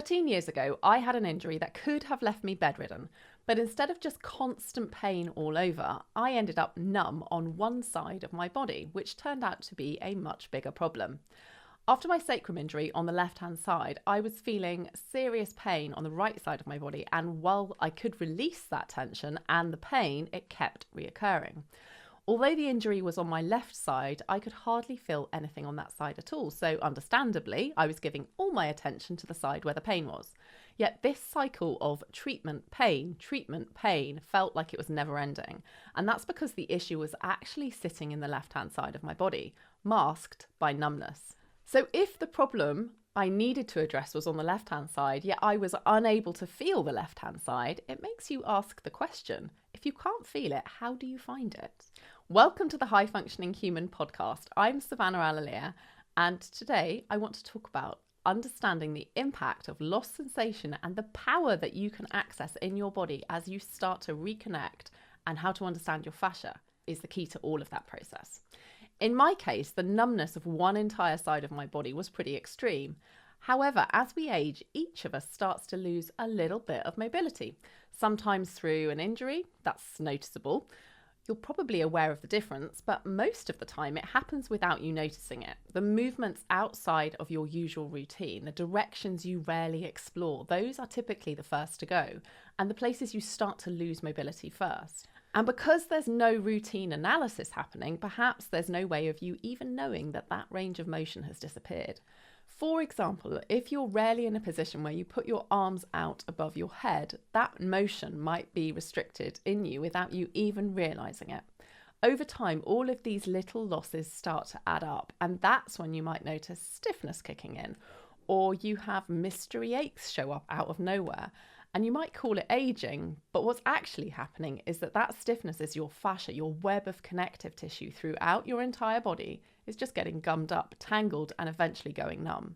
13 years ago, I had an injury that could have left me bedridden, but instead of just constant pain all over, I ended up numb on one side of my body, which turned out to be a much bigger problem. After my sacrum injury on the left-hand side, I was feeling serious pain on the right side of my body, and while I could release that tension and the pain, it kept reoccurring. Although the injury was on my left side, I could hardly feel anything on that side at all, so understandably, I was giving all my attention to the side where the pain was. Yet this cycle of treatment, pain, felt like it was never ending, and that's because the issue was actually sitting in the left-hand side of my body, masked by numbness. So if the problem I needed to address was on the left-hand side, yet I was unable to feel the left-hand side, it makes you ask the question, if you can't feel it, how do you find it? Welcome to the High Functioning Human podcast. I'm Savannah Alalia, and today I want to talk about understanding the impact of lost sensation and the power that you can access in your body as you start to reconnect, and how to understand your fascia is the key to all of that process. In my case, the numbness of one entire side of my body was pretty extreme. However, as we age, each of us starts to lose a little bit of mobility, sometimes through an injury, that's noticeable. You're probably aware of the difference, but most of the time it happens without you noticing it. The movements outside of your usual routine, the directions you rarely explore, those are typically the first to go, and the places you start to lose mobility first. And because there's no routine analysis happening, perhaps there's no way of you even knowing that that range of motion has disappeared. For example, if you're rarely in a position where you put your arms out above your head, that motion might be restricted in you without you even realizing it. Over time, all of these little losses start to add up, and that's when you might notice stiffness kicking in, or you have mystery aches show up out of nowhere. And you might call it aging, but what's actually happening is that stiffness is your fascia, your web of connective tissue throughout your entire body is just getting gummed up, tangled, and eventually going numb.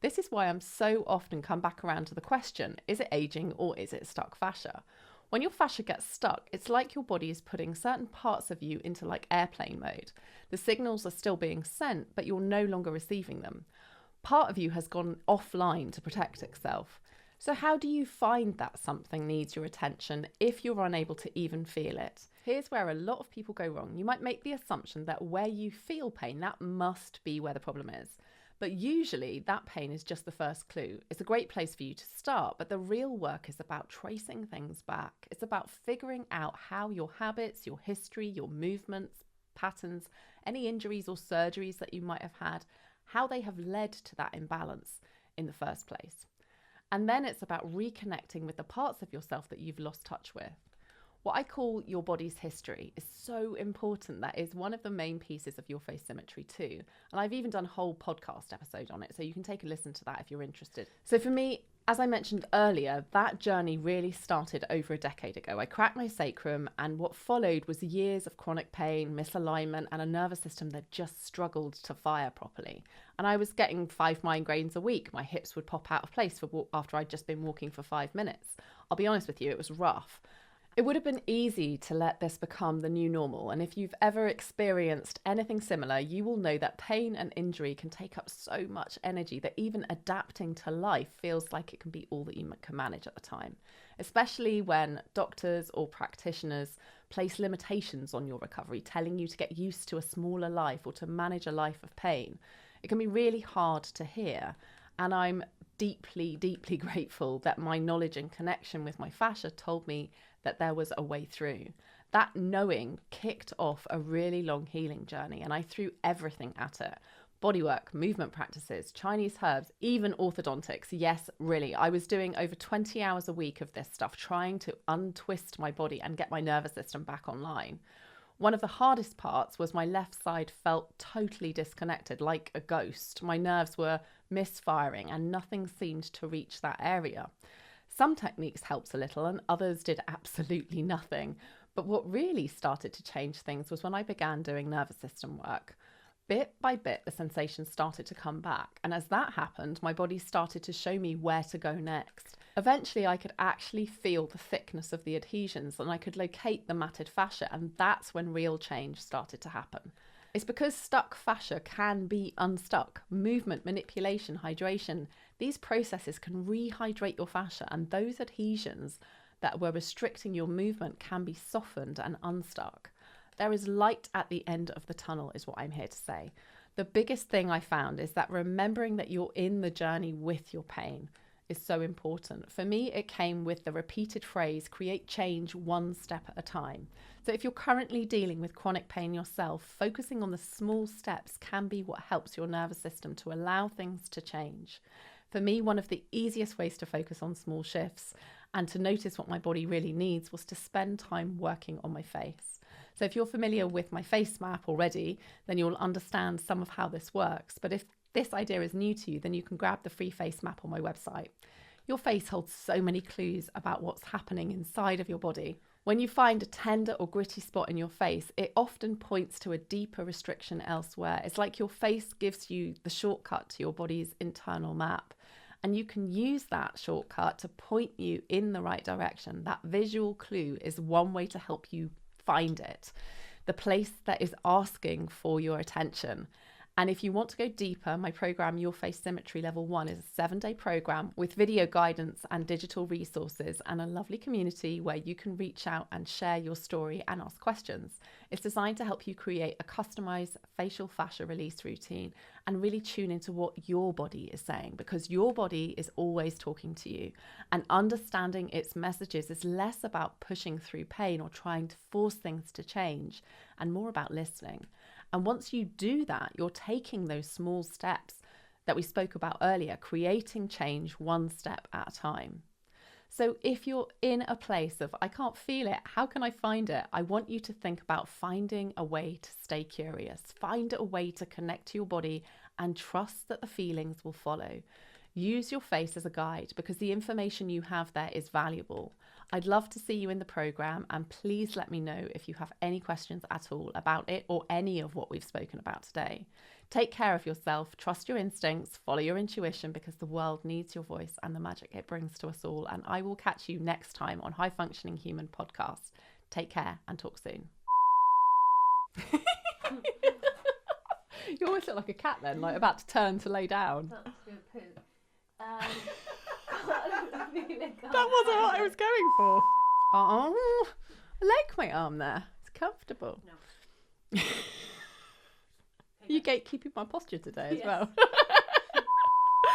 This is why I'm so often come back around to the question, is it aging or is it stuck fascia? When your fascia gets stuck, it's like your body is putting certain parts of you into like airplane mode. The signals are still being sent, but you're no longer receiving them. Part of you has gone offline to protect itself. So how do you find that something needs your attention if you're unable to even feel it? Here's where a lot of people go wrong. You might make the assumption that where you feel pain, that must be where the problem is. But usually that pain is just the first clue. It's a great place for you to start, but the real work is about tracing things back. It's about figuring out how your habits, your history, your movements, patterns, any injuries or surgeries that you might have had, how they have led to that imbalance in the first place. And then it's about reconnecting with the parts of yourself that you've lost touch with. What I call your body's history is so important. That is one of the main pieces of your face symmetry too. And I've even done a whole podcast episode on it, so you can take a listen to that if you're interested. So for me, as I mentioned earlier, that journey really started over a decade ago. I cracked my sacrum, and what followed was years of chronic pain, misalignment, and a nervous system that just struggled to fire properly. And I was getting 5 migraines a week. My hips would pop out of place after I'd just been walking for 5 minutes. I'll be honest with you, it was rough. It would have been easy to let this become the new normal, and if you've ever experienced anything similar, you will know that pain and injury can take up so much energy that even adapting to life feels like it can be all that you can manage at the time, especially when doctors or practitioners place limitations on your recovery, telling you to get used to a smaller life or to manage a life of pain. It can be really hard to hear, and I'm deeply, deeply grateful that my knowledge and connection with my fascia told me that there was a way through. That knowing kicked off a really long healing journey, and I threw everything at it. Bodywork, movement practices, Chinese herbs, even orthodontics. Yes, really, I was doing over 20 hours a week of this stuff, trying to untwist my body and get my nervous system back online. One of the hardest parts was my left side felt totally disconnected, like a ghost. My nerves were misfiring and nothing seemed to reach that area. Some techniques helped a little and others did absolutely nothing. But what really started to change things was when I began doing nervous system work. Bit by bit, the sensations started to come back. And as that happened, my body started to show me where to go next. Eventually, I could actually feel the thickness of the adhesions and I could locate the matted fascia. And that's when real change started to happen. It's because stuck fascia can be unstuck. Movement, manipulation, hydration, These processes can rehydrate your fascia, and those adhesions that were restricting your movement can be softened and unstuck. There is light at the end of the tunnel, is what I'm here to say. The biggest thing I found is that remembering that you're in the journey with your pain is so important. For me, it came with the repeated phrase, create change one step at a time. So if you're currently dealing with chronic pain yourself, focusing on the small steps can be what helps your nervous system to allow things to change. For me, one of the easiest ways to focus on small shifts and to notice what my body really needs was to spend time working on my face. So if you're familiar with my face map already, then you'll understand some of how this works. But if this idea is new to you, then you can grab the free face map on my website. Your face holds so many clues about what's happening inside of your body. When you find a tender or gritty spot in your face, it often points to a deeper restriction elsewhere. It's like your face gives you the shortcut to your body's internal map. And you can use that shortcut to point you in the right direction. That visual clue is one way to help you find it, the place that is asking for your attention. And if you want to go deeper, my program, Your Face Symmetry Level 1, is a 7-day program with video guidance and digital resources and a lovely community where you can reach out and share your story and ask questions. It's designed to help you create a customized facial fascia release routine and really tune into what your body is saying, because your body is always talking to you, and understanding its messages is less about pushing through pain or trying to force things to change and more about listening. And once you do that, you're taking those small steps that we spoke about earlier, creating change one step at a time. So if you're in a place of, I can't feel it, how can I find it? I want you to think about finding a way to stay curious, find a way to connect to your body and trust that the feelings will follow. Use your face as a guide because the information you have there is valuable. I'd love to see you in the program, and please let me know if you have any questions at all about it or any of what we've spoken about today. Take care of yourself, trust your instincts, follow your intuition, because the world needs your voice and the magic it brings to us all. And I will catch you next time on High Functioning Human Podcast. Take care and talk soon. You always look like a cat then, like about to turn to lay down. That's good poo. That wasn't what I was going for. Oh, I like my arm there. It's comfortable. No. You gatekeeping my posture today as Yes. well.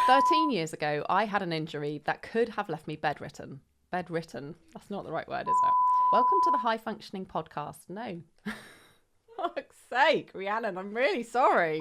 13 years ago, I had an injury that could have left me bedridden. Bedridden. That's not the right word, is it? Welcome to the High Functioning Podcast. No. For fuck's sake, Rhiannon, I'm really sorry.